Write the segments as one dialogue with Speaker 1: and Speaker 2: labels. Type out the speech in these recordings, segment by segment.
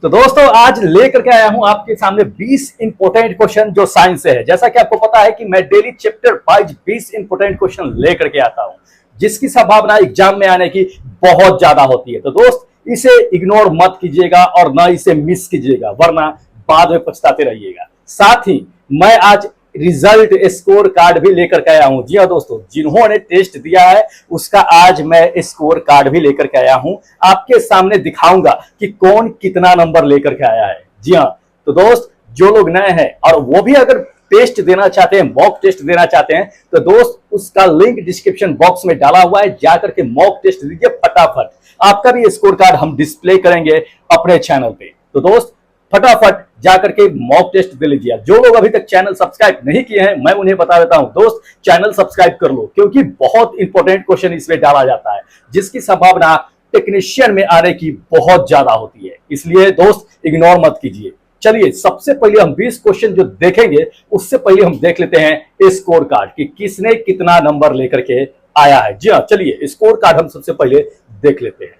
Speaker 1: तो दोस्तों आज लेकर के आया हूं आपके सामने 20 इंपोर्टेंट क्वेश्चन जो साइंस से है। जैसा कि आपको पता है कि मैं daily chapter wise 20 important question लेकर के आता हूं, जिसकी संभावना एग्जाम में आने की बहुत ज्यादा होती है। तो दोस्त इसे इग्नोर मत कीजिएगा और ना इसे मिस कीजिएगा, वरना बाद में पछताते रहिएगा। साथ ही मैं आज रिजल्ट स्कोर कार्ड भी लेकर के आया हूं। जी हाँ दोस्तों, जिन्होंने टेस्ट दिया है उसका आज मैं स्कोर कार्ड भी लेकर के आया हूं, आपके सामने दिखाऊंगा कि कौन कितना नंबर लेकर के आया है। जी हाँ, तो दोस्त जो लोग नए हैं और वो भी अगर टेस्ट देना चाहते हैं, मॉक टेस्ट देना चाहते हैं, तो दोस्त उसका लिंक डिस्क्रिप्शन बॉक्स में डाला हुआ है, जाकर के मॉक टेस्ट दीजिए फटाफट। आपका भी स्कोर कार्ड हम डिस्प्ले करेंगे अपने चैनल पे। तो दोस्त फटाफट जाकर के मॉक टेस्ट दे लीजिए। जो लोग अभी तक चैनल सब्सक्राइब नहीं किए हैं, मैं उन्हें बता देता हूं, दोस्त चैनल सब्सक्राइब कर लो, क्योंकि बहुत इंपॉर्टेंट क्वेश्चन इसमें डाला जाता है, जिसकी संभावना टेक्नीशियन में आने की बहुत ज्यादा होती है। इसलिए दोस्त इग्नोर मत कीजिए। चलिए सबसे पहले हम 20 क्वेश्चन जो देखेंगे, उससे पहले हम देख लेते हैं स्कोर कार्ड कि किसने कितना नंबर लेकर के आया है। जी हाँ, चलिए स्कोर कार्ड हम सबसे पहले देख लेते हैं।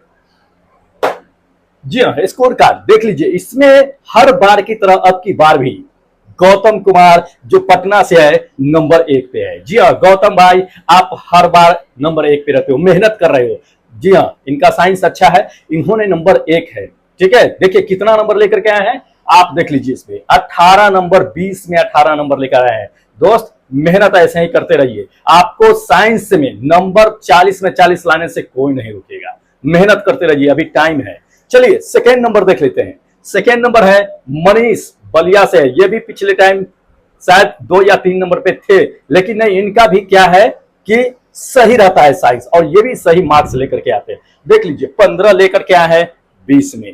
Speaker 1: जी हाँ, स्कोर कार्ड देख लीजिए। इसमें हर बार की तरह अब की बार भी गौतम कुमार जो पटना से है नंबर 1 पे है। जी हाँ गौतम भाई, आप हर बार नंबर 1 पे रहते हो, मेहनत कर रहे हो। जी हाँ, इनका साइंस अच्छा है, इन्होंने नंबर 1 है। ठीक है, देखिए कितना नंबर लेकर के आए हैं, आप देख लीजिए। इसमें 18 नंबर, 20 में 18 नंबर लेकर आए हैं। दोस्त मेहनत ऐसे ही करते रहिए, आपको साइंस में नंबर 40 में 40 लाने से कोई नहीं रुकेगा। मेहनत करते रहिए, अभी टाइम है। चलिए सेकेंड नंबर देख लेते हैं। सेकेंड नंबर है मनीष, बलिया से है। ये भी पिछले टाइम शायद 2 या 3 नंबर पे थे, लेकिन नहीं, इनका भी क्या है कि सही रहता है साइंस, और ये भी सही मार्क्स लेकर के आते हैं। देख लीजिए 15 लेकर के आए हैं 20 में।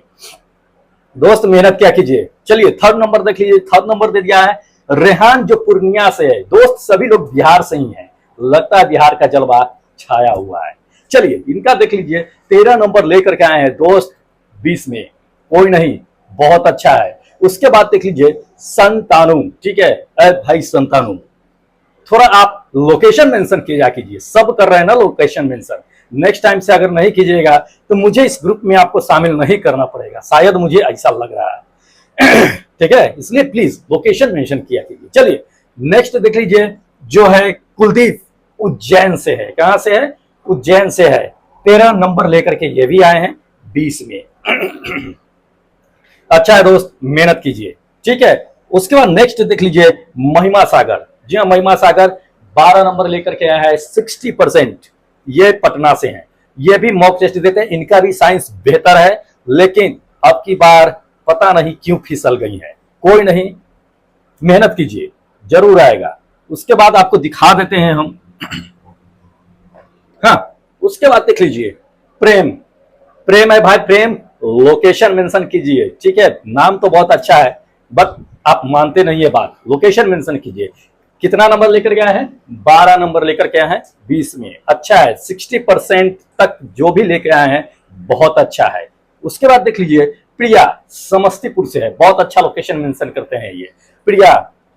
Speaker 1: दोस्त मेहनत क्या कीजिए। चलिए थर्ड नंबर देख लीजिए। थर्ड नंबर दे दिया है रेहान जो पूर्णिया से है। दोस्त सभी लोग बिहार से ही हैं, लगता है बिहार का जलवा छाया हुआ है। चलिए इनका देख लीजिए, 13 नंबर लेकर के आए हैं दोस्त 20 में। कोई नहीं, बहुत अच्छा है। उसके बाद देख लीजिए संतानु। ठीक है भाई संतानु, थोड़ा आप लोकेशन मेंशन किया कीजिए। सब कर रहे हैं ना लोकेशन मेंशन, नेक्स्ट टाइम से अगर नहीं कीजिएगा तो मुझे इस ग्रुप में आपको शामिल नहीं करना पड़ेगा, शायद मुझे ऐसा लग रहा है। ठीक है, इसलिए प्लीज लोकेशन मेंशन किया कीजिए। चलिए नेक्स्ट देख लीजिए, जो है कुलदीप, उज्जैन से है। कहां से है? उज्जैन से है। 13 नंबर लेकर के ये भी आए हैं 20 में। अच्छा है दोस्त, मेहनत कीजिए। ठीक है, उसके बाद नेक्स्ट देख लीजिए महिमा सागर। जी हाँ, महिमा सागर 12 नंबर लेकर के आया है 60%। ये पटना से हैं, ये भी मॉक टेस्ट देते हैं, इनका भी साइंस बेहतर है, लेकिन अब की बार पता नहीं क्यों फिसल गई है। कोई नहीं, मेहनत कीजिए, जरूर आएगा। उसके बाद आपको दिखा देते हैं हम। हाँ, उसके बाद देख लीजिए प्रेम। प्रेम है भाई, प्रेम लोकेशन मेंशन कीजिए। ठीक है, नाम तो बहुत अच्छा है, बट आप मानते नहीं है बात। लोकेशन मेंशन कीजिए। कितना नंबर लेकर गया है? 12 नंबर लेकर के आए हैं 20 में। अच्छा है, 60% तक जो भी लेकर आए हैं बहुत अच्छा है। उसके बाद देख लीजिए प्रिया, समस्तीपुर से है। बहुत अच्छा लोकेशन मेंशन करते हैं ये। प्रिया,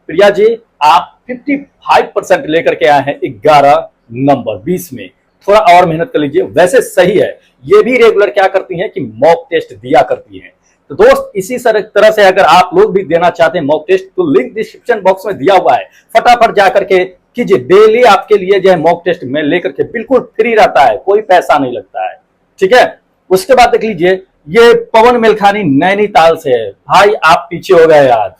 Speaker 1: प्रिया जी आप 55% लेकर के आए हैं 11 नंबर 20 में। थोड़ा और मेहनत कर लीजिए। वैसे सही है, ये भी रेगुलर क्या करती हैं कि मॉक टेस्ट दिया करती हैं। तो दोस्त इसी तरह से अगर आप लोग भी देना चाहते हैं मॉक टेस्ट, तो लिंक डिस्क्रिप्शन बॉक्स में दिया हुआ है, फटाफट जाकर के कीजिए। डेली आपके लिए जो है मॉक टेस्ट में लेकर के बिल्कुल फ्री रहता है, कोई पैसा नहीं लगता है। ठीक है, उसके बाद देख लीजिए ये पवन मेलखानी नैनीताल से है। भाई आप पीछे हो गए आज।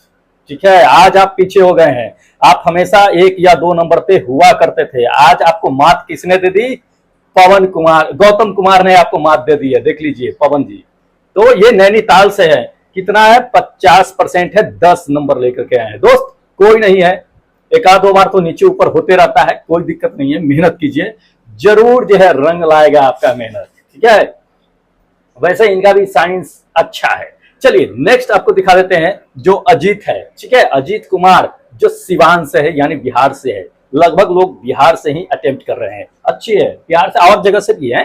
Speaker 1: ठीक है, आज आप पीछे हो गए हैं। आप हमेशा 1 या 2 नंबर पे हुआ करते थे, आज आपको मात किसने दे दी? पवन कुमार, गौतम कुमार ने आपको मात दे दी है। देख लीजिए पवन जी, तो ये नैनीताल से है। कितना है? 50% है, 10 नंबर लेकर के आए हैं। दोस्त कोई नहीं है, एक आध 2 बार तो नीचे ऊपर होते रहता है, कोई दिक्कत नहीं है। मेहनत कीजिए, जरूर जो है रंग लाएगा आपका मेहनत। ठीक है, वैसे इनका भी साइंस अच्छा है। चलिए नेक्स्ट आपको दिखा देते हैं जो अजीत है। ठीक है, अजीत कुमार जो सिवान से है, यानी बिहार से है। लगभग लोग बिहार से ही अटेम्प्ट कर रहे हैं। अच्छी है, बिहार से और जगह से भी है।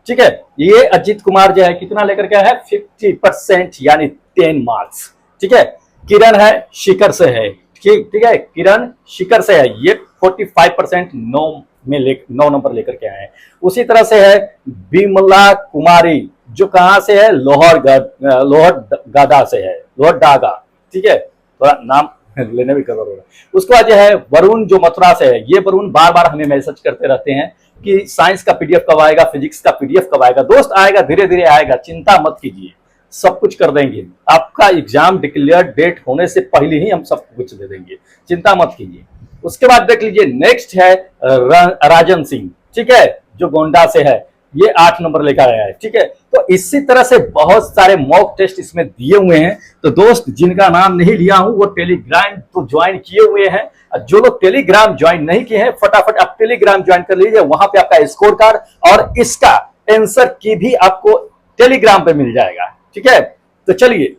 Speaker 1: ठीक है, ये अजीत कुमार जो है कितना लेकर के है? 50%, यानी 10 मार्क्स। ठीक है, किरण है शिकर से है। ठीक है, किरण शिकर से है, ये 45% 9 नंबर लेकर के आए हैं। उसी तरह से है विमला कुमारी जो कहां से है, लोहरगादा से है, लोहरडागा, ठीक है, थोड़ा नाम लेने भी गड़बड़ हो रहा है। उसके बाद जो है वरुण जो मथुरा से है, ये वरुण बार बार हमें मैसेज करते रहते हैं कि साइंस का पीडीएफ कब आएगा, फिजिक्स का पीडीएफ कब आएगा। दोस्त आएगा, धीरे धीरे आएगा, चिंता मत कीजिए, सब कुछ कर देंगे। आपका एग्जाम डिक्लेयर डेट होने से पहले ही हम सब कुछ दे देंगे, चिंता मत कीजिए। उसके बाद देख लीजिए, नेक्स्ट है राजन सिंह, ठीक है, जो गोंडा से है, ये 8 नंबर लेकर आया है, ठीक है। तो इसी तरह से बहुत सारे मॉक टेस्ट इसमें दिए हुए हैं। तो दोस्त जिनका नाम नहीं लिया हूं वो टेलीग्राम तो ज्वाइन किए हुए हैं, जो लोग टेलीग्राम ज्वाइन नहीं किए हैं फटाफट आप टेलीग्राम ज्वाइन कर लीजिए, वहां पे आपका स्कोर कार्ड और इसका आंसर की भी आपको टेलीग्राम पे मिल जाएगा, ठीक है। तो चलिए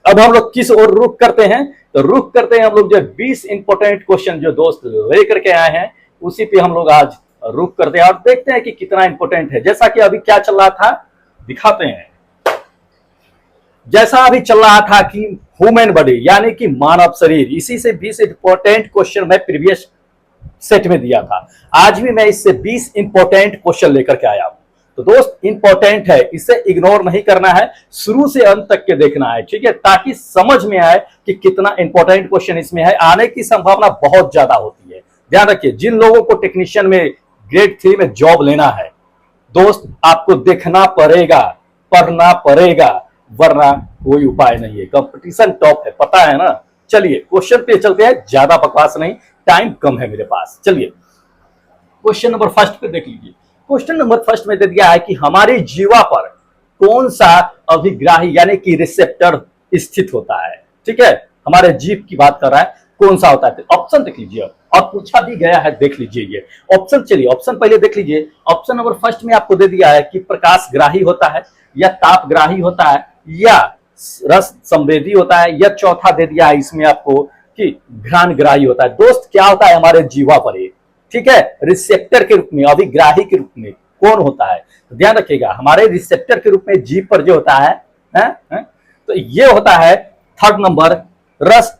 Speaker 1: अब हम लोग किस ओर रुख करते हैं, तो रुख करते हैं हम लोग जो 20 इंपोर्टेंट क्वेश्चन जो दोस्त लेकर के आए हैं उसी पे हम लोग आज रुख करते हैं और देखते हैं कि कितना इंपोर्टेंट है। जैसा कि अभी क्या चल रहा था दिखाते हैं, जैसा अभी चल रहा था कि ह्यूमन बॉडी यानी कि मानव शरीर, इसी से 20 इंपोर्टेंट क्वेश्चन मैं प्रीवियस सेट में दिया था। आज भी मैं इससे 20 इंपोर्टेंट क्वेश्चन लेकर के आया हूं। तो दोस्त इंपॉर्टेंट है, इसे इग्नोर नहीं करना है, शुरू से अंत तक के देखना है, ठीक है, ताकि समझ में आए कि कितना इंपॉर्टेंट क्वेश्चन इसमें है। आने की संभावना बहुत ज्यादा होती है। ध्यान रखिए, जिन लोगों को टेक्नीशियन में ग्रेड 3 में जॉब लेना है दोस्त, आपको देखना पड़ेगा, पढ़ना पड़ेगा, वरना कोई उपाय नहीं है। कंपटीशन टॉप है, पता है ना। चलिए क्वेश्चन पे चलते हैं, ज्यादा बकवास नहीं, टाइम कम है मेरे पास। चलिए क्वेश्चन नंबर फर्स्ट पे देख लीजिए। क्वेश्चन नंबर फर्स्ट में दे दिया है कि हमारी जीवा पर कौन सा अभिग्राही यानी कि रिसेप्टर स्थित होता है, ठीक है, हमारे जीव की बात कर रहा है, कौन सा होता है। ऑप्शन देख लीजिए, और पूछा भी गया है, देख लीजिए ये ऑप्शन। चलिए ऑप्शन पहले देख लीजिए। ऑप्शन नंबर फर्स्ट में आपको दे दिया है कि प्रकाश ग्राही होता है, या ताप ग्राही होता है, या रस संवेदी होता है, या चौथा दे दिया है इसमें आपको कि घ्राण ग्राही होता है। दोस्त क्या होता है हमारे जीवा पर, ठीक है, रिसेप्टर के रूप में, अभिग्राही के रूप में कौन होता है। तो ध्यान रखिएगा, हमारे रिसेप्टर के रूप में जीव पर जो होता है, तो ये होता है थर्ड नंबर रस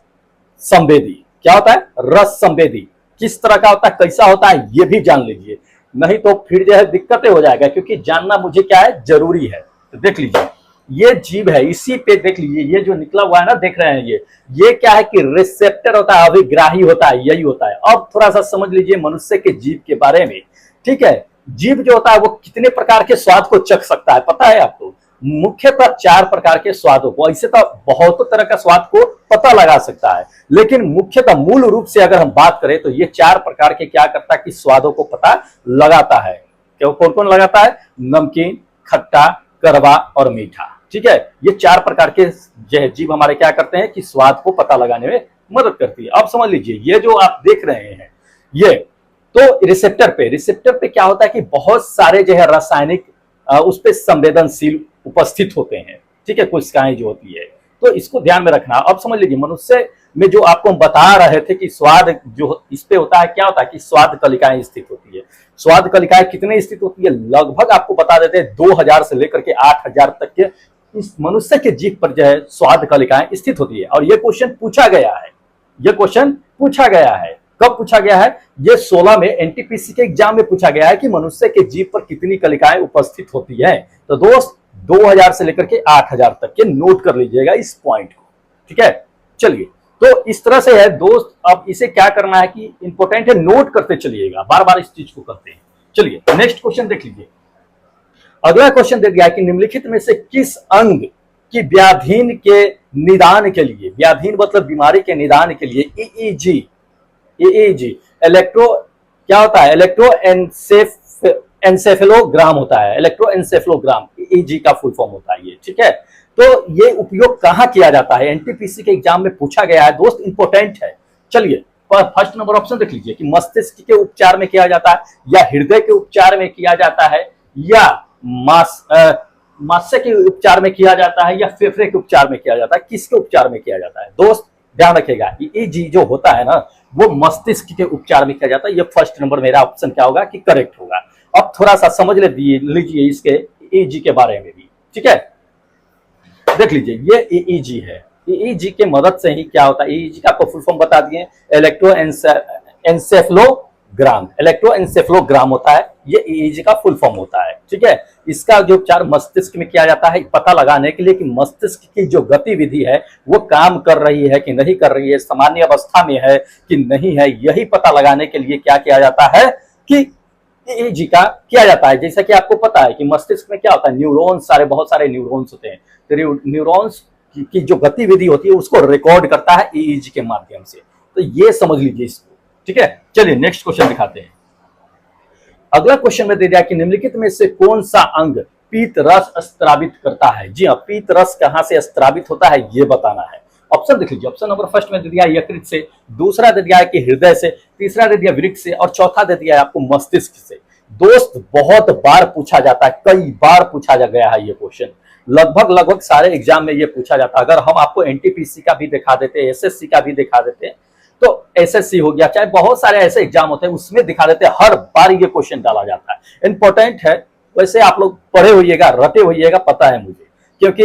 Speaker 1: संवेदी। क्या होता है, रस संवेदी। किस तरह का होता है, कैसा होता है, ये भी जान लीजिए, नहीं तो फिर जो है दिक्कतें हो जाएगा, क्योंकि जानना मुझे क्या है, जरूरी है। तो देख लीजिए, ये जीव है, इसी पे देख लीजिए, ये जो निकला हुआ है ना, देख रहे हैं, ये क्या है कि रिसेप्टर होता है, अभिग्राही होता है, यही होता है। अब थोड़ा सा समझ लीजिए मनुष्य के जीव के बारे में, ठीक है। जीव जो होता है वो कितने प्रकार के स्वाद को चख सकता है, पता है आपको। मुख्यतः 4 प्रकार के स्वादों को, ऐसे तो बहुत तरह का स्वाद को पता लगा सकता है, लेकिन मुख्यतः मूल रूप से अगर हम बात करें तो ये 4 प्रकार के क्या करता है कि स्वादों को पता लगाता है। क्यों, कौन कौन लगाता है, नमकीन, खट्टा, कड़वा और मीठा, ठीक है। ये 4 प्रकार के जीव हमारे क्या करते हैं कि स्वाद को पता लगाने में मदद करती है। अब समझ लीजिए, ये जो आप देख रहे हैं, ये तो रिसेप्टर पे क्या होता है कि बहुत सारे जो है रासायनिक उस पर संवेदनशील उपस्थित होते हैं, ठीक है, कोशिकाएं जो होती है, तो इसको ध्यान में रखना। अब समझ लीजिए, मनुष्य में जो आपको हम बता रहे थे कि स्वाद जो इस पे होता है, क्या होता है कि स्वाद कलिकाएं स्थित होती है। स्वाद कलिकाएं कितने स्थित होती है, लगभग आपको बता देते हैं 2000 से लेकर के 8000 तक के इस मनुष्य के जीभ पर जो है स्वाद कलिकाएं स्थित होती है। और ये क्वेश्चन पूछा गया है, कब पूछा गया है, ये 16 में एनटीपीसी के एग्जाम में पूछा गया है कि मनुष्य के जीभ पर कितनी कलिकाएं उपस्थित होती है। तो दोस्त 2000 से लेकर के 8000 तक के नोट कर लीजिएगा इस पॉइंट को, ठीक है। चलिए, तो इस तरह से है दोस्त। अब इसे क्या करना है कि इंपॉर्टेंट है, नोट करते चलिएगा, बार बार इस चीज को करते हैं। चलिए नेक्स्ट क्वेश्चन देख लीजिए। अगला क्वेश्चन दे दिया कि निम्नलिखित में से किस अंग की व्याधीन के निदान के लिए, व्याधीन मतलब बीमारी के निदान के लिए ईईजी इलेक्ट्रो क्या होता है, इलेक्ट्रो एनसेफेलोग्राम होता है, इलेक्ट्रो एनसेफेलोग्राम ईईजी का फुल फॉर्म होता है ये, ठीक है। तो ये उपयोग कहां किया जाता है, एनटीपीसी के एग्जाम में पूछा गया है दोस्त, इंपॉर्टेंट है। चलिए फर्स्ट नंबर ऑप्शन देख लीजिए कि मस्तिष्क के उपचार में किया जाता है, या हृदय के उपचार में किया जाता है, या मास्य के उपचार में किया जाता है, या फेफड़े के उपचार में किया जाता है, किसके उपचार में किया जाता है। दोस्त ध्यान रखिएगा, ईईजी जो होता है ना वो मस्तिष्क के उपचार में किया जाता है। ये फर्स्ट नंबर मेरा ऑप्शन क्या होगा कि करेक्ट होगा। अब थोड़ा सा समझ लीजिए इसके ईईजी के बारे में भी, ठीक है। देख लीजिए, ये ईईजी है, ईईजी के मदद से ही क्या होता है, ईईजी का आपको फुल फॉर्म बता दिए, इलेक्ट्रो एनसेफेलोग्राम होता है, ये ईईजी का फुल फॉर्म होता है। ठीक है, इसका जो उपचार मस्तिष्क में किया जाता है पता लगाने के लिए कि मस्तिष्क की जो गतिविधि है वो काम कर रही है कि नहीं कर रही है, सामान्य अवस्था में है कि नहीं है, यही पता लगाने के लिए क्या किया जाता है कि ईईजी का किया जाता है। जैसा कि आपको पता है कि मस्तिष्क में क्या होता है, न्यूरॉन्स, बहुत सारे न्यूरॉन्स होते हैं, तो न्यूरॉन्स की जो गतिविधि होती है उसको रिकॉर्ड करता है ईईजी के माध्यम से। तो ये समझ लीजिए इसको। ठीक है, चलिए नेक्स्ट क्वेश्चन दिखाते हैं। अगला क्वेश्चन में दे दिया कि निम्नलिखित में से कौन सा अंग पीत रस स्त्रावित करता है। जी हाँ, पीत रस कहां से स्त्रावित होता है ये बताना है। ऑप्शन देख लीजिए। ऑप्शन नंबर फर्स्ट में दे दिया यकृत से, दूसरा दे दिया है कि हृदय से, तीसरा दे दिया वृक्क से, और चौथा दे दिया है आपको मस्तिष्क से। दोस्त बहुत बार पूछा जाता है, कई बार पूछा जा गया है ये क्वेश्चन, लगभग सारे एग्जाम में ये पूछा जाता है। अगर हम आपको एनटीपीसी का भी दिखा देते, एसएससी का भी दिखा देते, तो एसएससी हो गया, चाहे बहुत सारे ऐसे एग्जाम होते हैं उसमें दिखा देते हैं, हर बार ये क्वेश्चन डाला जाता है। इंपॉर्टेंट है, वैसे आप लोग पढ़े होइएगा, रटे होइएगा, पता है मुझे, क्योंकि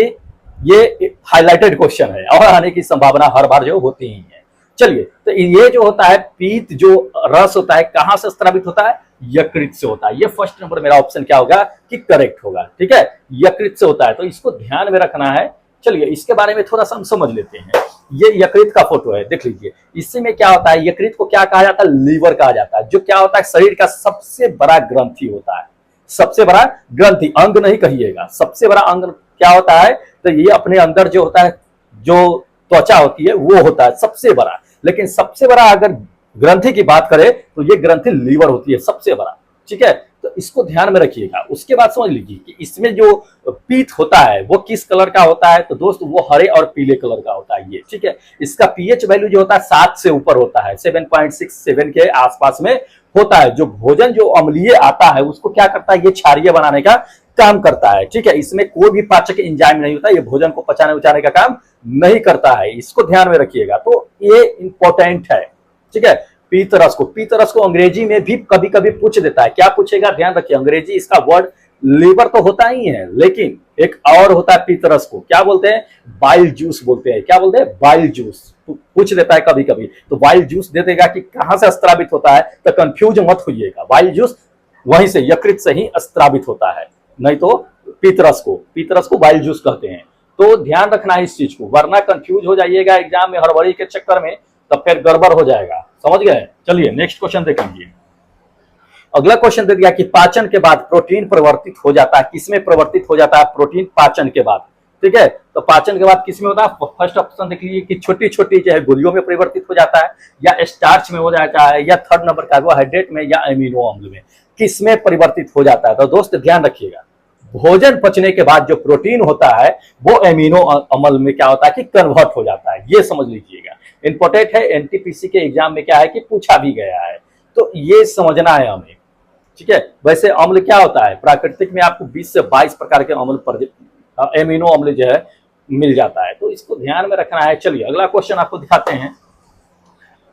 Speaker 1: ये हाईलाइटेड क्वेश्चन है और आने की संभावना हर बार जो होती ही है। चलिए, तो ये जो होता है पीत जो रस होता है कहां से स्त्रावित होता है, यकृत से होता है। ये फर्स्ट नंबर मेरा ऑप्शन क्या होगा कि करेक्ट होगा। ठीक है, यकृत से होता है, तो इसको ध्यान में रखना है। चलिए इसके बारे में थोड़ा सा हम समझ लेते हैं। ये यकृत का फोटो है, देख लीजिए। इसी में क्या होता है, यकृत को क्या कहा जाता है, लीवर कहा जाता है, जो क्या होता है शरीर का सबसे बड़ा ग्रंथि होता है। सबसे बड़ा ग्रंथि, अंग नहीं कहिएगा, सबसे बड़ा अंग क्या होता है, तो ये अपने अंदर जो होता है, जो त्वचा होती है वो होता है सबसे बड़ा। लेकिन सबसे बड़ा अगर ग्रंथि की बात करें तो ये ग्रंथि लीवर होती है सबसे बड़ा। ठीक है, तो इसको ध्यान में रखिएगा। उसके बाद समझ लीजिए कि इसमें जो पीत होता है वो किस कलर का होता है, तो दोस्त वो हरे और पीले कलर का होता है ये। ठीक है, इसका पीएच वैल्यू जो होता है 7 से ऊपर होता है, 7.67 के आसपास में होता है। जो भोजन जो अम्लीय आता है उसको क्या करता है, ये क्षारीय बनाने का काम करता है। ठीक है, इसमें कोई भी पाचक एंजाइम नहीं होता, ये भोजन को पचाने उचाने का काम नहीं करता है, इसको ध्यान में रखिएगा। तो ये इंपॉर्टेंट है। ठीक है, पीत रस को अंग्रेजी में भी कभी कभी पूछ देता है। क्या पूछेगा, ध्यान रखिए, अंग्रेजी इसका वर्ड लीवर तो होता ही है, लेकिन एक और होता है पीत रस को, क्या बोलते हैं, बाइल जूस बोलते हैं। क्या बोलते हैं, बाइल जूस पूछ देता है कभी कभी। तो बाइल जूस दे देगा कि कहां से स्त्रावित होता है, तो कंफ्यूज मत होइएगा, बाइल जूस वहीं से यकृत से ही स्त्रावित होता है, नहीं तो पीत रस को बाइल जूस कहते हैं। तो ध्यान रखना है इस चीज को, वरना कंफ्यूज हो जाइएगा एग्जाम में हड़बड़ी के चक्कर में, तब फिर गड़बड़ हो जाएगा। समझ गए। चलिए नेक्स्ट क्वेश्चन देख लीजिए। अगला क्वेश्चन दे दिया कि पाचन के बाद प्रोटीन परिवर्तित हो जाता है, किसमें परिवर्तित हो जाता है प्रोटीन पाचन के बाद। ठीक है, तो पाचन के बाद किसमें होता है, फर्स्ट ऑप्शन देख लीजिए कि छोटी छोटी जो है गोलियों में परिवर्तित हो जाता है, या स्टार्च में हो जाता है, या थर्ड नंबर कार्बोहाइड्रेट में, या एमिनो अम्ल में, किसमें परिवर्तित हो जाता है। तो दोस्त ध्यान रखिएगा, भोजन पचने के बाद जो प्रोटीन होता है वो एमिनो अम्ल में क्या होता है कि कन्वर्ट हो जाता है, ये समझ लीजिएगा। इंपॉर्टेंट है, एनटीपीसी के एग्जाम में क्या है कि पूछा भी गया है, तो ये समझना है हमें। ठीक है, वैसे अम्ल क्या होता है, प्राकृतिक में आपको 20 से 22 प्रकार के अम्ल एमिनो अम्ल जो है मिल जाता है, तो इसको ध्यान में रखना है। चलिए अगला क्वेश्चन आपको दिखाते हैं।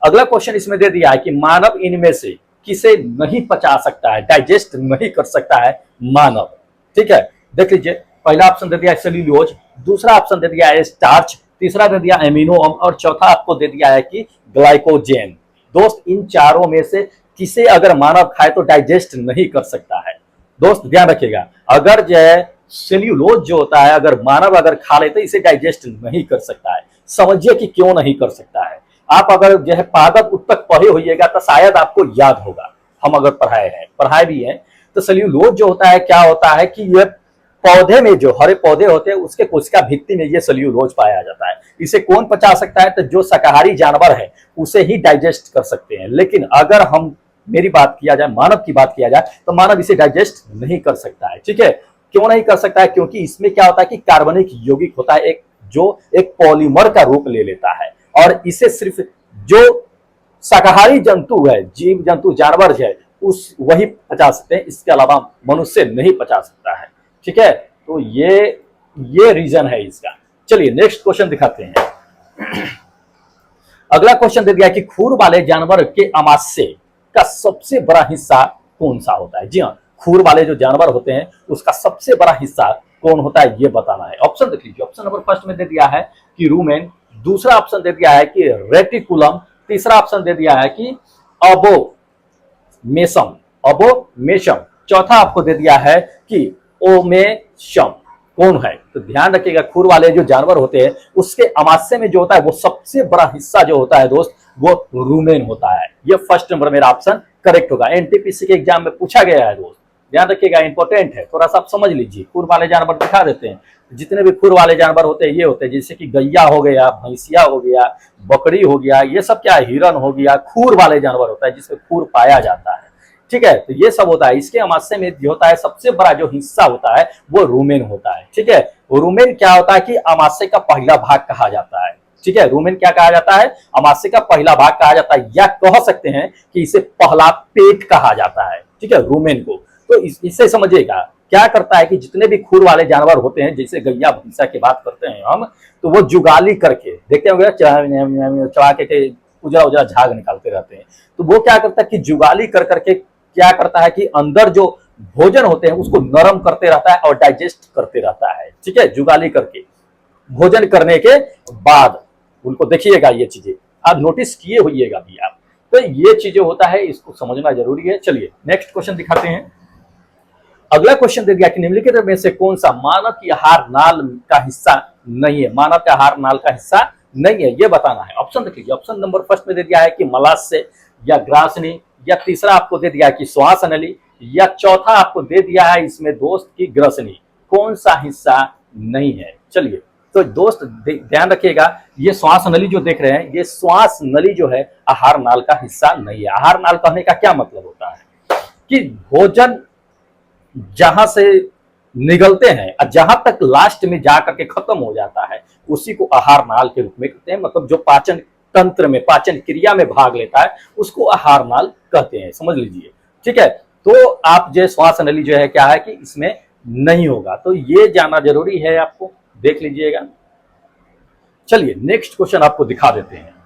Speaker 1: अगला क्वेश्चन इसमें दे दिया है कि मानव इनमें से किसे नहीं पचा सकता है, डाइजेस्ट नहीं कर सकता है मानव। ठीक है, देख लीजिए, पहला ऑप्शन दे दिया है सेल्यूलोज, दूसरा ऑप्शन दे दिया है स्टार्च, तीसरा दे दिया एमिनो अम्ल, और चौथा आपको दे दिया है कि ग्लाइकोजेन। दोस्त इन चारों में से किसे अगर मानव खाए तो डाइजेस्ट नहीं कर सकता है। दोस्त ध्यान रखिएगा, अगर जो है सेल्यूलोज जो होता है अगर मानव अगर खा ले तो इसे डाइजेस्ट नहीं कर सकता है। समझिए कि क्यों नहीं कर सकता है। आप अगर जो है पादप उत्तक पढ़े होइएगा तो शायद आपको याद होगा, हम अगर पढ़ाए भी हैं, तो सेल्यूलोज जो होता है क्या होता है कि ये पौधे में जो हरे पौधे होते हैं उसके कोशिका भित्ति में ये सेल्यूलोज पाया जाता है। इसे कौन पचा सकता है, तो जो शाकाहारी जानवर है उसे ही डाइजेस्ट कर सकते हैं। लेकिन अगर हम मेरी बात किया जाए, मानव की बात किया जाए, तो मानव इसे डाइजेस्ट नहीं कर सकता है। ठीक है, क्यों नहीं कर सकता है, क्योंकि इसमें क्या होता है कि कार्बनिक यौगिक होता है एक, जो एक पॉलीमर का रूप ले लेता है, और इसे सिर्फ जो शाकाहारी जंतु है, जीव जंतु जानवर है उस वही पचा सकते हैं, इसके अलावा मनुष्य नहीं पचा सकता है। ठीक है, तो ये रीजन है इसका। चलिए नेक्स्ट क्वेश्चन दिखाते हैं। अगला क्वेश्चन दे दिया कि खूर वाले जानवर के आमाशय का सबसे बड़ा हिस्सा कौन सा होता है। जी हाँ, खूर वाले जो जानवर होते हैं उसका सबसे बड़ा हिस्सा कौन होता है ये बताना है। ऑप्शन देख लीजिए। ऑप्शन नंबर फर्स्ट में दे दिया है कि रूमेन, दूसरा ऑप्शन दे दिया है कि रेटिकुलम, तीसरा ऑप्शन दे दिया है कि अबोमेशम, चौथा आपको दे दिया है कि ओमेशम कौन है। तो ध्यान रखिएगा, खुर वाले जो जानवर होते हैं उसके अमाशय में जो होता है वो सबसे बड़ा हिस्सा जो होता है दोस्त वो रूमेन होता है। ये फर्स्ट नंबर मेरा ऑप्शन करेक्ट होगा। एनटीपीसी के एग्जाम में पूछा गया है दोस्त, ध्यान रखिएगा, इंपॉर्टेंट है, थोड़ा सा आप समझ लीजिए। खुर वाले जानवर दिखा देते हैं, जितने भी खुर वाले जानवर होते हैं ये होते हैं, जैसे कि गैया हो गया, भैंसिया हो गया, बकरी हो गया, ये सब क्या है, हिरन हो गया, खुर वाले जानवर होता है जिसमें खुर पाया जाता है। ठीक है, तो ये सब होता है। इसके अमाशय में जो होता है सबसे बड़ा जो हिस्सा होता है वो रूमेन होता है। ठीक है, रूमेन क्या होता है कि अमाशय का पहला भाग कहा जाता है। ठीक है, रूमेन क्या कहा जाता है, अमाशय का पहला भाग कहा जाता है, या कह सकते हैं कि इसे पहला पेट कहा जाता है। ठीक है, रूमेन को। तो इससे समझिएगा क्या करता है कि जितने भी खुर वाले जानवर होते हैं, जैसे गैया भैंसा की बात करते हैं हम, तो वो जुगाली करके देखते होंगे चढ़ा के उजरा उजरा झाग निकालते रहते हैं। तो वो क्या करता है कि जुगाली कर करके क्या करता है कि अंदर जो भोजन होते हैं उसको नरम करते रहता है और डाइजेस्ट करते रहता है। ठीक है, जुगाली करके भोजन करने के बाद उनको देखिएगा, ये चीजें आप नोटिस किए होइएगा भी आप। तो ये चीजें होता है, इसको समझना जरूरी है। चलिए नेक्स्ट क्वेश्चन दिखाते हैं। अगला क्वेश्चन दे दिया कि निम्नलिखित में से कौन सा मानव की आहार नाल का हिस्सा नहीं है। मानव का आहार नाल का हिस्सा नहीं है, ये बताना है। ऑप्शन देख लीजिए, ऑप्शन नंबर फर्स्ट में दे दिया है कि मलाशय या ग्रासनी, या तीसरा आपको दे दिया है कि श्वास नली, या चौथा आपको दे दिया है इसमें दोस्त की ग्रसनी। कौन सा हिस्सा नहीं है? चलिए तो दोस्त ध्यान रखिएगा, ये श्वास नली जो देख रहे हैं, ये श्वास नली जो है आहार नाल का हिस्सा नहीं है। आहार नाल कहने का क्या मतलब होता है कि भोजन जहां से निगलते हैं और जहां तक लास्ट में जाकर के खत्म हो जाता है उसी को आहार नाल के रूप में कहते हैं। मतलब जो पाचन तंत्र में, पाचन क्रिया में भाग लेता है उसको आहार नाल कहते हैं, समझ लीजिए। ठीक है, तो आप जो श्वास नली जो है क्या है कि इसमें नहीं होगा, तो ये जानना जरूरी है, आपको देख लीजिएगा। चलिए नेक्स्ट क्वेश्चन आपको दिखा देते हैं।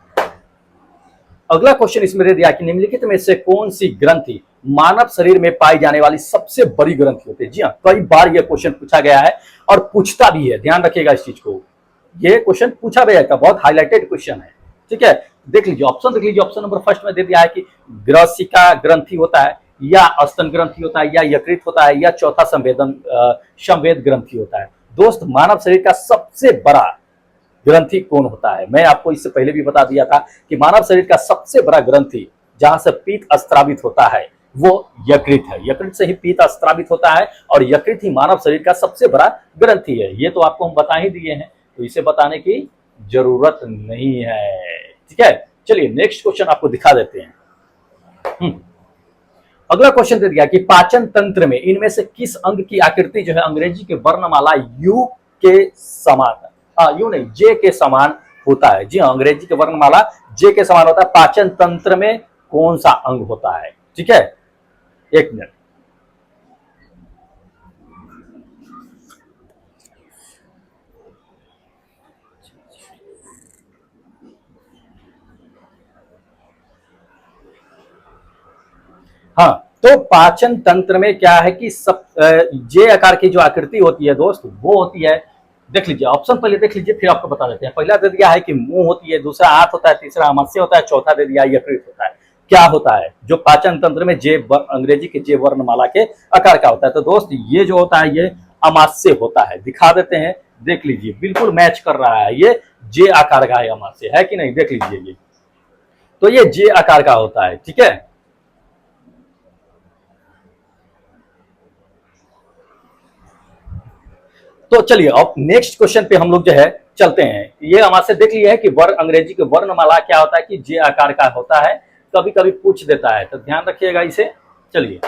Speaker 1: अगला क्वेश्चन इसमें दे दिया कि निम्नलिखित में से कौन सी ग्रंथि मानव शरीर में पाई जाने वाली सबसे बड़ी ग्रंथि होती है। जी हाँ, कई बार यह क्वेश्चन पूछा गया है और पूछता भी है, ध्यान रखिएगा इस चीज को। यह क्वेश्चन पूछा गया था, बहुत हाईलाइटेड क्वेश्चन है। ठीक है, देख लीजिए ऑप्शन, देख लीजिए ऑप्शन नंबर फर्स्ट में दे दिया है कि ग्रसिका ग्रंथि होता है, या स्तन ग्रंथि होता है, या यकृत होता है, या चौथा संवेद ग्रंथि होता है। दोस्त मानव शरीर का सबसे बड़ा ग्रंथि कौन होता है? मैं आपको इससे पहले भी बता दिया था कि मानव शरीर का सबसे बड़ा ग्रंथि जहां से पीत स्त्रावित होता है वो यकृत है। यकृत से ही पीत स्त्रावित होता है और यकृत ही मानव शरीर का सबसे बड़ा ग्रंथि है। ये तो आपको हम बता ही दिए हैं, तो इसे बताने की जरूरत नहीं है। ठीक है, चलिए नेक्स्ट क्वेश्चन आपको दिखा देते हैं। अगला क्वेश्चन दे दिया कि पाचन तंत्र में इनमें से किस अंग की आकृति जो है अंग्रेजी के वर्णमाला यू के समान, यू नहीं, जे के समान होता है। जी हाँ, अंग्रेजी के वर्णमाला जे के समान होता है। पाचन तंत्र में कौन सा अंग होता है? ठीक है, एक मिनट। हाँ, तो पाचन तंत्र में क्या है कि सब जे आकार की जो आकृति होती है दोस्त वो होती है, देख लीजिए ऑप्शन पहले देख लीजिए फिर आपको बता देते हैं। पहला दे दिया है कि मुंह होती है, दूसरा हाथ होता है, तीसरा अमाशय होता है, चौथा दे दिया यकृत होता है। क्या होता है जो पाचन तंत्र में जे अंग्रेजी के जे वर्णमाला के आकार का होता है? तो दोस्त ये जो होता है ये अमाशय होता है। दिखा देते हैं, देख लीजिए बिल्कुल मैच कर रहा है, ये जे आकार का है, अमाशय है कि नहीं, देख लीजिए ये, तो ये जे आकार का होता है। ठीक है, तो चलिए अब नेक्स्ट क्वेश्चन पे हम लोग जो है चलते हैं। ये हमारे देख लिया है कि वर्ण, अंग्रेजी के वर्णमाला क्या होता है कि जे आकार का होता है, कभी कभी पूछ देता है, तो ध्यान रखिएगा इसे। चलिए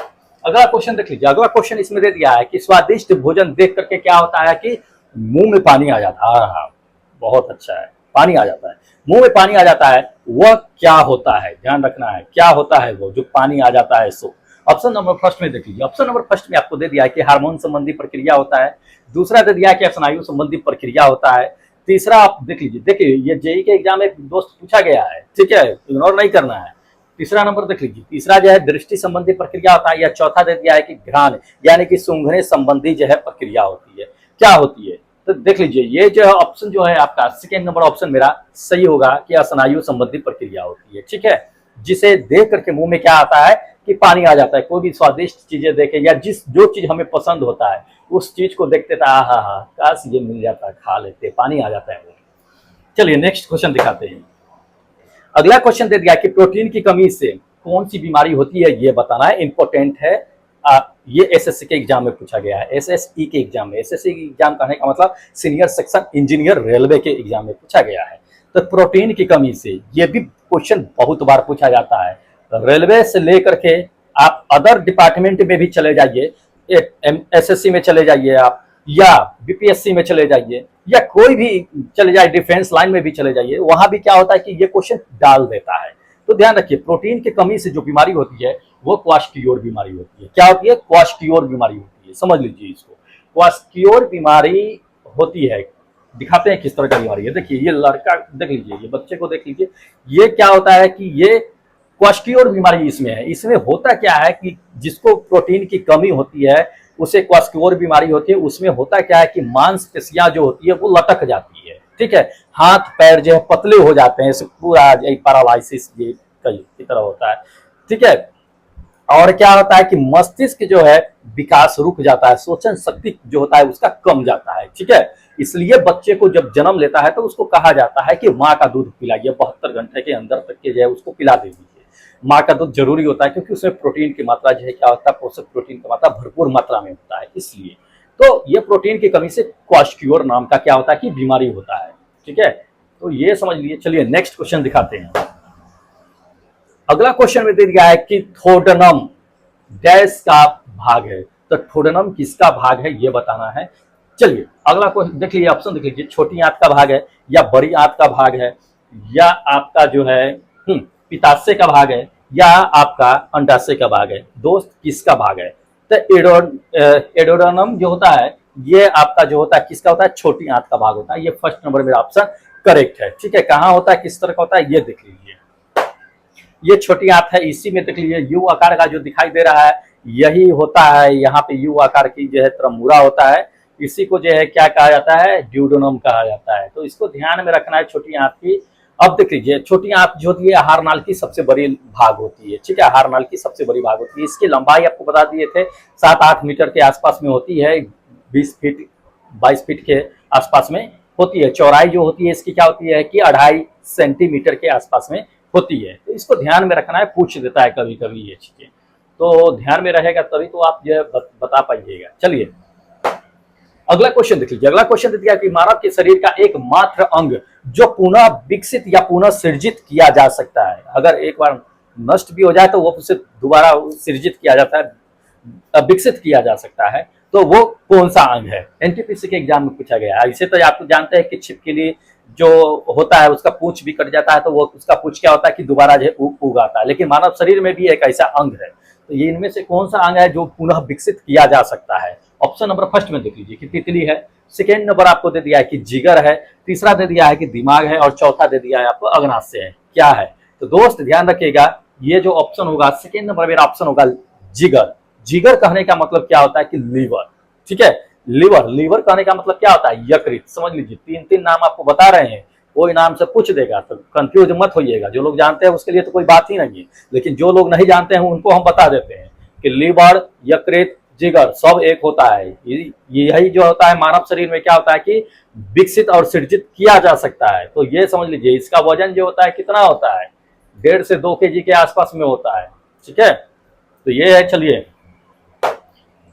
Speaker 1: अगला क्वेश्चन देख लीजिए। अगला क्वेश्चन इसमें दे दिया है कि स्वादिष्ट भोजन देख करके क्या होता है कि मुंह में पानी आ जाता है। हाँ, बहुत अच्छा है, पानी आ जाता है, मुंह में पानी आ जाता है। वह क्या होता है? ध्यान रखना है, क्या होता है वो जो पानी आ जाता है। सो ऑप्शन नंबर फर्स्ट में देख लीजिए। ऑप्शन नंबर फर्स्ट में आपको दे दिया है कि हार्मोन संबंधी प्रक्रिया होता है, दूसरा दे दिया है कि स्नायु संबंधी प्रक्रिया होता है, तीसरा आप देख लीजिए, देखिए ये जेई के एग्जाम में दोस्त पूछा गया है, ठीक है, इग्नोर नहीं करना है। तीसरा नंबर देख लीजिए, तीसरा जो है दृष्टि संबंधी प्रक्रिया होता है, या चौथा दे दिया है कि घ्राण यानी कि सूंघने संबंधी जो है प्रक्रिया होती है। क्या होती है? तो देख लीजिए ये जो ऑप्शन जो है आपका सेकेंड नंबर ऑप्शन मेरा सही होगा कि स्नायु संबंधी प्रक्रिया होती है। ठीक है, जिसे देख करके मुंह में क्या आता है कि पानी आ जाता है। कोई भी स्वादिष्ट चीजें देखे या जो चीज हमें पसंद होता है उस चीज को देखते था, हा हा काश ये मिल जाता, खा लेते, पानी आ जाता है। चलिए नेक्स्ट क्वेश्चन दिखाते हैं। अगला क्वेश्चन दे दिया कि प्रोटीन की कमी से कौन सी बीमारी होती है, ये बताना है, इंपॉर्टेंट है। ये एसएससी के एग्जाम में पूछा गया है, एसएसई के एग्जाम में। एसएससी के एग्जाम कहने का मतलब सीनियर सेक्शन इंजीनियर रेलवे के एग्जाम में पूछा गया है। तो प्रोटीन की कमी से ये भी क्वेश्चन बहुत बार पूछा जाता है। तो रेलवे से लेकर के आप अदर डिपार्टमेंट में भी चले जाइए, एसएससी में चले जाइए आप, या बीपीएससी में चले जाइए, या कोई भी चले जाए, डिफेंस लाइन में भी चले जाइए, वहां भी क्या होता है कि ये क्वेश्चन डाल देता है। तो ध्यान रखिए, प्रोटीन की कमी से जो बीमारी होती है वो क्वाशक्योर बीमारी होती है। क्या होती है? क्वाशक्योर बीमारी होती है। समझ लीजिए इसको, क्वाशक्योर बीमारी होती है। दिखाते हैं किस तरह का बीमारी है। देखिए ये लड़का देख लीजिए, ये बच्चे को देख लीजिए, ये क्या होता है कि ये क्वाशक्योर बीमारी इसमें है। इसमें होता क्या है कि जिसको प्रोटीन की कमी होती है उसे क्वाशक्योर बीमारी होती है। उसमें होता क्या है कि मांसपेशियां जो होती है वो लटक जाती है, ठीक है, हाथ पैर जो है पतले हो जाते हैं, इसे पूरा पैरालाइसिस की तरह होता है, ठीक है। और क्या होता है कि मस्तिष्क जो है विकास रुक जाता है, सोचन शक्ति जो होता है उसका कम जाता है, ठीक है। इसलिए बच्चे को जब जन्म लेता है तो उसको कहा जाता है कि माँ का दूध पिलाइए, 72 घंटे के अंदर तक के जो है उसको पिला दे दीजिए। माँ का दूध जरूरी होता है क्योंकि उसमें प्रोटीन की मात्रा जो है क्या होता है, पोषक प्रोटीन की मात्रा भरपूर मात्रा में होता है। इसलिए तो ये प्रोटीन की कमी से क्वाशक्योर नाम का क्या होता है कि बीमारी होता है, ठीक है। तो ये समझ लीजिए। चलिए नेक्स्ट क्वेश्चन दिखाते हैं। अगला क्वेश्चन में दे दिया है कि थोडनम डैश का भाग है। तो थोडनम किसका भाग है ये बताना है। चलिए अगला क्वेश्चन देख लीजिए, ऑप्शन देख लीजिए, छोटी आंत का भाग है, या बड़ी आंत का भाग है, या आपका जो है पित्ताशय का भाग है, या आपका अंडाशय का भाग है। दोस्त किसका भाग है? तो एडोडनम जो होता है ये आपका जो होता है किसका होता है? छोटी आंत का भाग होता है। ये फर्स्ट नंबर मेरा ऑप्शन करेक्ट है, ठीक है। कहाँ होता है, किस तरह का होता है ये देख लीजिए। ये छोटी आंत है, इसी में देख लीजिए यू आकार का जो दिखाई दे रहा है यही होता है। यहाँ पे यू आकार की जो है त्रमुरा होता है, इसी को जो है क्या कहा जाता है? ड्यूडेनम कहा जाता है। तो इसको ध्यान में रखना है छोटी आंत की। अब देख लीजिए, छोटी आंत जो होती है आहार नाल की सबसे बड़ी भाग होती है, ठीक है, आहार नाल की सबसे बड़ी भाग होती है। इसकी लंबाई आपको बता दिए थे 7-8 मीटर के आसपास में होती है, 20 फीट 22 फीट के आसपास में होती है। चौड़ाई जो होती है इसकी क्या होती है कि 2.5 सेंटीमीटर के आसपास में होती है। तो इसको ध्यान में रखना है, पूछ देता है कभी कभी ये चीजें, तो ध्यान में रहेगा तभी तो आप ये बता पाइएगा। चलिए अगला क्वेश्चन देख लीजिए। अगला क्वेश्चन दे दिया कि मानव के शरीर का एकमात्र अंग जो पुनः विकसित या पुनः सृजित किया जा सकता है, अगर एक बार नष्ट भी हो जाए तो वो उसे दोबारा सृजित किया जाता है, विकसित किया जा सकता है, तो वो कौन सा अंग है? एनटीपीसी के एग्जाम में पूछा गया है। इसे तो आप जानते हैं कि छिपकली जो होता है उसका पूंछ भी कट जाता है तो वो उसका पूंछ क्या होता है कि दोबारा जो है उगाता है। लेकिन मानव शरीर में भी एक ऐसा अंग है, तो ये इनमें से कौन सा अंग है जो पुनः विकसित किया जा सकता है? ऑप्शन नंबर फर्स्ट में देख लीजिए कि तितली है, सेकेंड नंबर आपको दे दिया है कि जिगर है, तीसरा दे दिया है कि दिमाग है, और चौथा दे दिया है आपको अग्नाशय है। क्या है? तो दोस्त ध्यान रखिएगा, ये जो ऑप्शन होगा सेकेंड नंबर मेरा ऑप्शन होगा जिगर। जिगर कहने का मतलब क्या होता है कि लीवर, ठीक है, लीवर। लीवर कहने का मतलब क्या होता है? यकृत। समझ लीजिए, 3 नाम आपको बता रहे हैं, कोई नाम से पूछ देगा तो कंफ्यूज मत होइएगा। जो लोग जानते हैं उसके लिए तो कोई बात ही नहीं है, लेकिन जो लोग नहीं जानते हैं उनको हम बता देते हैं कि लीवर, यकृत, जिगर सब एक होता है। यही जो होता है मानव शरीर में क्या होता है कि विकसित और सृजित किया जा सकता है। तो ये समझ लीजिए, इसका वजन जो होता है कितना होता है? 1.5 से 2 kg के आसपास में होता है, ठीक है। तो ये है। चलिए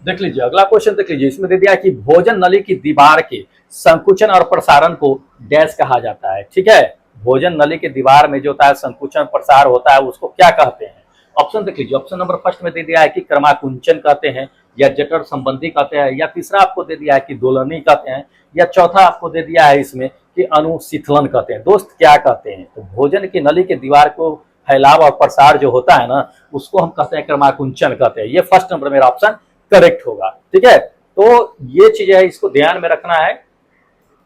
Speaker 1: देख लीजिए अगला क्वेश्चन देख लीजिए, इसमें दे दिया कि भोजन नली की दीवार के संकुचन और प्रसारण को डैश कहा जाता है, ठीक है। भोजन नली के दीवार में जो होता है संकुचन प्रसार होता है उसको क्या कहते हैं? ऑप्शन देख लीजिए। ऑप्शन नंबर फर्स्ट में दे दिया है कि क्रमाकुंचन कहते हैं, या जठर संबंधी कहते हैं, या तीसरा आपको दे दिया है कि दोलनी कहते हैं, या चौथा आपको दे दिया है इसमें कि अनुशीतलन कहते हैं। दोस्त क्या कहते हैं? तो भोजन की नली के दीवार को फैलाव और प्रसार जो होता है ना उसको हम कहते हैं क्रमाकुंचन कहते हैं। ये फर्स्ट नंबर मेरा ऑप्शन करेक्ट होगा, ठीक है। तो ये चीज है, इसको ध्यान में रखना है।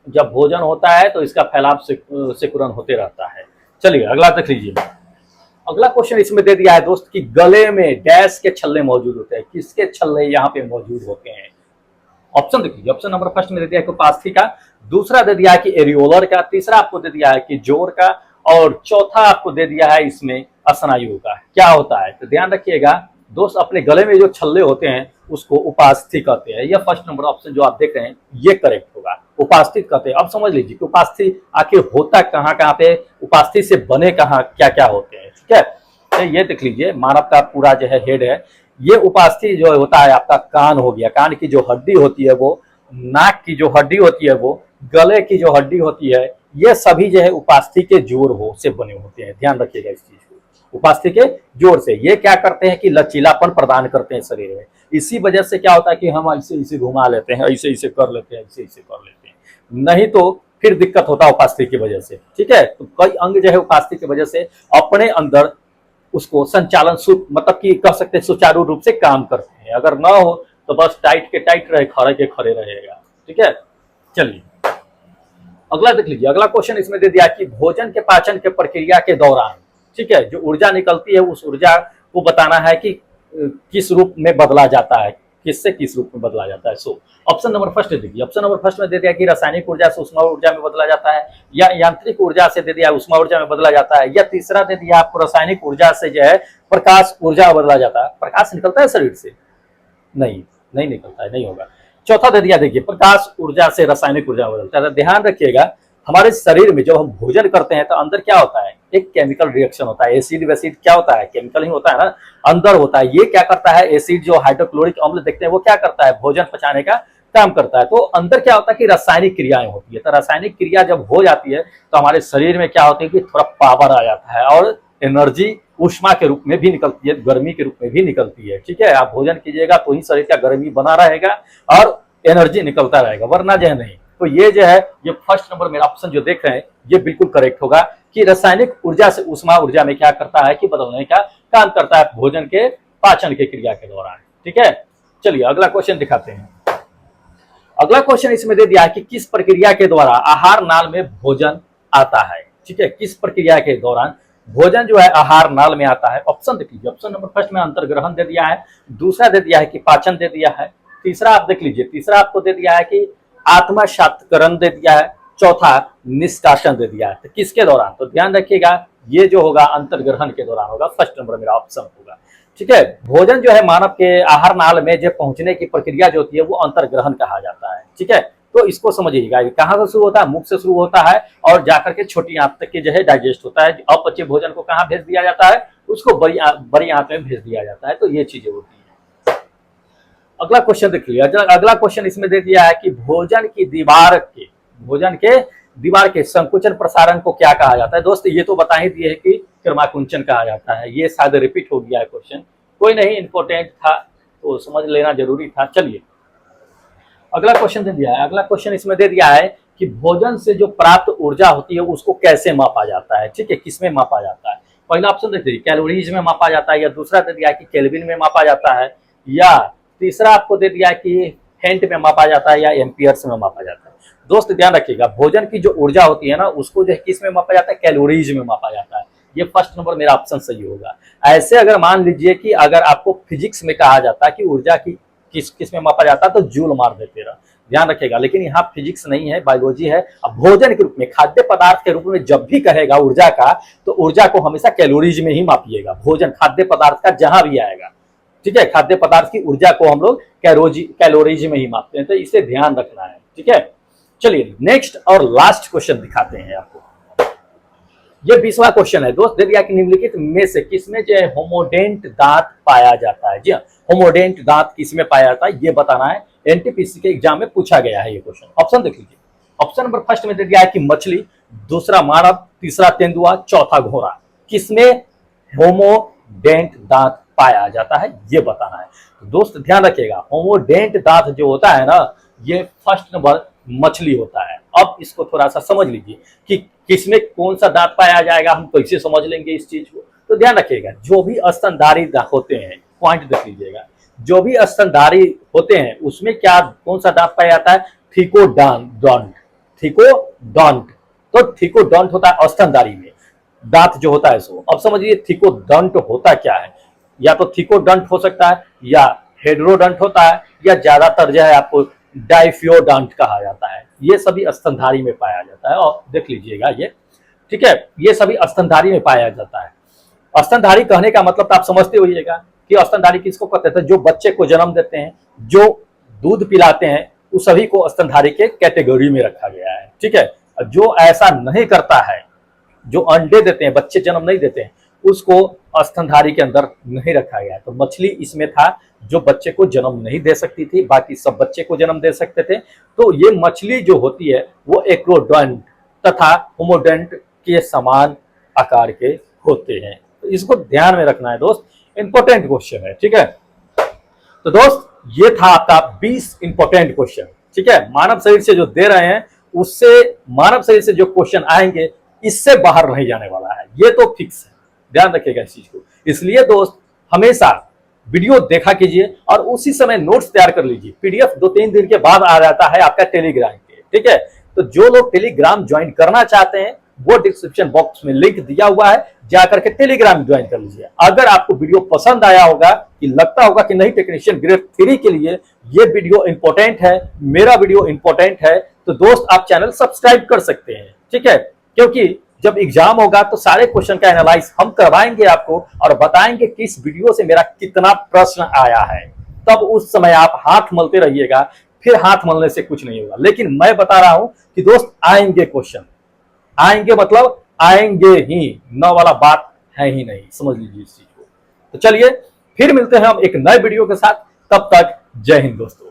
Speaker 1: जब भोजन होता है तो इसका फैलाव सिकुड़न होते रहता है। चलिए अगला देख लीजिए। अगला क्वेश्चन इसमें दे दिया है दोस्त कि गले में डैश के छल्ले मौजूद होते हैं। किसके छल्ले यहाँ पे मौजूद होते हैं? ऑप्शन देख लीजिए। ऑप्शन नंबर फर्स्ट में दे दिया है उपास्थि का, दूसरा दे दिया है कि एरियोलर का, तीसरा आपको दे दिया है कि जोर का, और चौथा आपको दे दिया है इसमें स्नायु का। क्या होता है? तो ध्यान रखिएगा, दोस्त अपने गले में जो छल्ले होते हैं उसको उपास्थि कहते हैं। यह फर्स्ट नंबर ऑप्शन जो आप देख रहे हैं ये करेक्ट होगा, उपास्थि कहते हैं। अब समझ लीजिए कि उपास्थि आखिर होता कहाँ कहाँ पे, उपास्थि से बने कहाँ क्या क्या होते हैं, ठीक है। तो ये देख लीजिए मानव का पूरा जो है हेड है, ये उपास्थि जो होता है आपका कान हो गया, कान की जो हड्डी होती है वो, नाक की जो हड्डी होती है वो, गले की जो हड्डी होती है, ये सभी जो है उपास्थि के जोड़ हो से बने होते हैं। ध्यान रखिएगा इस चीज को, उपास्थि के जोड़ से ये क्या करते हैं कि लचीलापन प्रदान करते हैं शरीर में। इसी वजह से क्या होता है कि हम ऐसे ऐसे घुमा लेते हैं, ऐसे ऐसे कर लेते हैं, ऐसे ऐसे कर लेते हैं, नहीं तो फिर दिक्कत होता है उपास्थि की वजह से, ठीक है। तो कई अंग जो है उपास्थि की वजह से अपने अंदर उसको संचालन मतलब कि कह सकते हैं सुचारू रूप से काम करते हैं। अगर ना हो तो बस टाइट के टाइट रहे, खड़े के खड़े रहेगा, ठीक है। चलिए अगला देख लीजिए, अगला क्वेश्चन इसमें दे दिया कि भोजन के पाचन के प्रक्रिया के दौरान, ठीक है, जो ऊर्जा निकलती है उस ऊर्जा को बताना है कि किस रूप में बदला जाता है, किससे किस रूप में बदला जाता है। सो ऑप्शन नंबर फर्स्ट देखिए, ऑप्शन नंबर फर्स्ट में दे दिया कि रासायनिक ऊर्जा से उष्मा ऊर्जा में बदला जाता है, या यांत्रिक ऊर्जा से दे दिया उष्मा ऊर्जा में बदला जाता है, या तीसरा दे दिया आपको रासायनिक ऊर्जा से जो है प्रकाश ऊर्जा में बदला जाता है। प्रकाश निकलता है शरीर से? नहीं, नहीं निकलता है, नहीं होगा। चौथा दे दिया देखिए प्रकाश ऊर्जा से रासायनिक ऊर्जा में बदलता है। ध्यान रखिएगा हमारे शरीर में जब हम भोजन करते हैं तो अंदर क्या होता है, एक केमिकल रिएक्शन होता है। एसिड वैसिड क्या होता है, केमिकल ही होता है ना, अंदर होता है। ये क्या करता है, एसिड जो हाइड्रोक्लोरिक अम्ल देखते हैं वो क्या करता है, भोजन पचाने का काम करता है। तो अंदर क्या होता है कि रासायनिक क्रियाएं होती है। तो रासायनिक क्रिया जब हो जाती है तो हमारे शरीर में क्या होती है कि थोड़ा पावर आ जाता है और एनर्जी ऊष्मा के रूप में भी निकलती है, गर्मी के रूप में भी निकलती है, ठीक है। आप भोजन कीजिएगा तो ही शरीर का गर्मी बना रहेगा और एनर्जी निकलता रहेगा, वरना जो है नहीं। तो ये जो है ये फर्स्ट नंबर मेरा ऑप्शन जो देख रहे हैं ये बिल्कुल करेक्ट होगा कि रासायनिक ऊर्जा से उष्मा ऊर्जा में क्या करता है कि बदलने का काम करता है भोजन के पाचन के क्रिया के दौरान, ठीक है। चलिए अगला क्वेश्चन दिखाते हैं। अगला क्वेश्चन इसमें दे दिया है कि किस प्रक्रिया के द्वारा आहार नाल में भोजन आता है, ठीक है। किस प्रक्रिया के दौरान भोजन जो है आहार नाल में आता है। ऑप्शन देख लीजिए, ऑप्शन नंबर फर्स्ट में अंतर्ग्रहण दे दिया है, दूसरा दे दिया है कि पाचन दे दिया है, तीसरा आप देख लीजिए, तीसरा आपको दे दिया है कि आत्मा सात्करण दे दिया है, चौथा निष्कासन दे दिया है। तो किसके दौरान, तो ध्यान रखिएगा ये जो होगा अंतर्ग्रहण के दौरान होगा, फर्स्ट नंबर मेरा ऑप्शन होगा, ठीक है। भोजन जो है मानव के आहार नाल में जो पहुंचने की प्रक्रिया जो होती है वो अंतर्ग्रहण कहा जाता है, ठीक है। तो इसको समझिएगा कहाँ से शुरू होता है, मुख से शुरू होता है और जाकर के छोटी आंत तक के जो है डाइजेस्ट होता है। अपचे भोजन को कहाँ भेज दिया जाता है, उसको बड़ी आंत में भेज दिया जाता है। तो ये चीजें होती है। अगला क्वेश्चन देखिए, अगला क्वेश्चन इसमें दे दिया है कि भोजन के दीवार के संकुचन प्रसारण को क्या कहा जाता है। दोस्त ये तो बता ही दिए है कि क्रमाकुंचन कहा जाता है। ये शायद रिपीट हो गया है क्वेश्चन, कोई नहीं, इंपॉर्टेंट था तो समझ लेना जरूरी था। चलिए अगला क्वेश्चन दे दिया है, अगला क्वेश्चन इसमें दे दिया है कि भोजन से जो प्राप्त ऊर्जा होती है उसको कैसे मापा जाता है, ठीक है, किसमें मापा जाता है। पहला ऑप्शन देखिए कैलोरीज में मापा जाता है, या दूसरा दे दिया है कि केल्विन में मापा जाता है, या तीसरा आपको दे दिया है कि फेंट में मापा जाता है, या एम्पियर्स में मापा जाता है। दोस्त ध्यान रखिएगा भोजन की जो ऊर्जा होती है ना उसको जो है किस में मापा जाता है, कैलोरीज में मापा जाता है। ये फर्स्ट नंबर मेरा ऑप्शन सही होगा। ऐसे अगर मान लीजिए कि अगर आपको फिजिक्स में कहा जाता है कि ऊर्जा की किस में मापा जाता है तो जूल मार देते रहा, ध्यान रखिएगा। लेकिन यहाँ फिजिक्स नहीं है, बायोलॉजी है। अब भोजन के रूप में, खाद्य पदार्थ के रूप में जब भी कहेगा ऊर्जा का, तो ऊर्जा को हमेशा कैलोरीज में ही मापिएगा। भोजन खाद्य पदार्थ का जहां भी आएगा, ठीक है, खाद्य पदार्थ की ऊर्जा को हम लोग कैलोरीज में ही मापते हैं। तो इसे ध्यान रखना है, ठीक है। चलिए नेक्स्ट और लास्ट क्वेश्चन दिखाते हैं आपको। ये 20वां क्वेश्चन है दोस्त, दे दिया कि निम्नलिखित में से किसमें जो है होमोडेंट दांत पाया जाता है। जी हाँ, होमोडेंट दांत किसमें पाया जाता है ये बताना है। एनटीपीसी के एग्जाम में पूछा गया है ये क्वेश्चन। ऑप्शन देख लीजिए, ऑप्शन नंबर फर्स्ट में दे दिया है कि मछली, दूसरा मानव, तीसरा तेंदुआ, चौथा घोड़ा। किसमें होमोडेंट दांत पाया जाता है ये बताना है। तो दोस्त ध्यान रखिएगा होमोडेंट दांत जो होता है ना ये फर्स्ट नंबर मछली होता है। अब इसको थोड़ा सा समझ लीजिए कि किसमें कौन सा दांत पाया जाएगा, हम कैसे समझ लेंगे इस चीज को। तो ध्यान रखिएगा जो भी स्तनधारी होते हैं, पॉइंट देख लीजिएगा, जो भी स्तनधारी होते हैं उसमें क्या कौन सा दांत पाया जाता है, थिकोडॉन्ट। थिकोडॉन्ट, तो थिकोडॉन्ट होता है स्तनधारी में दांत जो होता है सो। अब समझिए थिकोडॉन्ट होता क्या है, या तो थिकोडॉन्ट हो सकता है, या हेड्रोडॉन्ट होता है, या ज्यादातर जो है आपको डाइफियोडॉन्ट कहा जाता है। ये सभी स्तनधारी में पाया जाता है और देख लीजिएगा ये, ठीक है, ये सभी स्तनधारी में पाया जाता है। स्तनधारी कहने का मतलब तो आप समझते होइएगा कि स्तनधारी किसको कहते हैं? जो बच्चे को जन्म देते हैं, जो दूध पिलाते हैं, उस सभी को स्तनधारी के कैटेगरी में रखा गया है। ठीक है, जो ऐसा नहीं करता है, जो अंडे देते हैं, बच्चे जन्म नहीं देते हैं, उसको स्तनधारी के अंदर नहीं रखा गया है। तो मछली इसमें था जो बच्चे को जन्म नहीं दे सकती थी, बाकी सब बच्चे को जन्म दे सकते थे। तो ये मछली जो होती है वो एक्रोडंट तथा होमोडेंट के समान आकार के होते हैं। तो इसको ध्यान में रखना है दोस्त, इंपॉर्टेंट क्वेश्चन है। ठीक है, तो दोस्त ये था आपका 20 इंपॉर्टेंट क्वेश्चन। ठीक है, मानव शरीर से जो दे रहे हैं उससे, मानव शरीर से जो क्वेश्चन आएंगे इससे बाहर नहीं जाने वाला है, ये तो फिक्स है, ध्यान रखिएगा इस चीज को। इसलिए दोस्त हमेशा वीडियो देखा कीजिए और उसी समय नोट्स तैयार कर लीजिए। पीडीएफ 2-3 दिन के बाद आ जाता है आपका टेलीग्राम के। ठीक है, तो जो लोग टेलीग्राम ज्वाइन करना चाहते हैं वो डिस्क्रिप्शन बॉक्स में लिंक दिया हुआ है, जाकर के टेलीग्राम ज्वाइन कर लीजिए। अगर आपको वीडियो पसंद आया होगा, कि लगता होगा कि नहीं टेक्नीशियन ग्रेड 3 के लिए ये वीडियो इंपॉर्टेंट है, मेरा वीडियो इंपॉर्टेंट है, तो दोस्त आप चैनल सब्सक्राइब कर सकते हैं। ठीक है, क्योंकि जब एग्जाम होगा तो सारे क्वेश्चन का एनालाइज हम करवाएंगे आपको और बताएंगे कि इस वीडियो से मेरा कितना प्रश्न आया है। तब उस समय आप हाथ मलते रहिएगा, फिर हाथ मलने से कुछ नहीं होगा। लेकिन मैं बता रहा हूं कि दोस्त आएंगे क्वेश्चन, आएंगे मतलब आएंगे ही, न वाला बात है ही नहीं, समझ लीजिए इस चीज को। तो चलिए फिर मिलते हैं हम एक नए वीडियो के साथ, तब तक जय हिंद दोस्तों।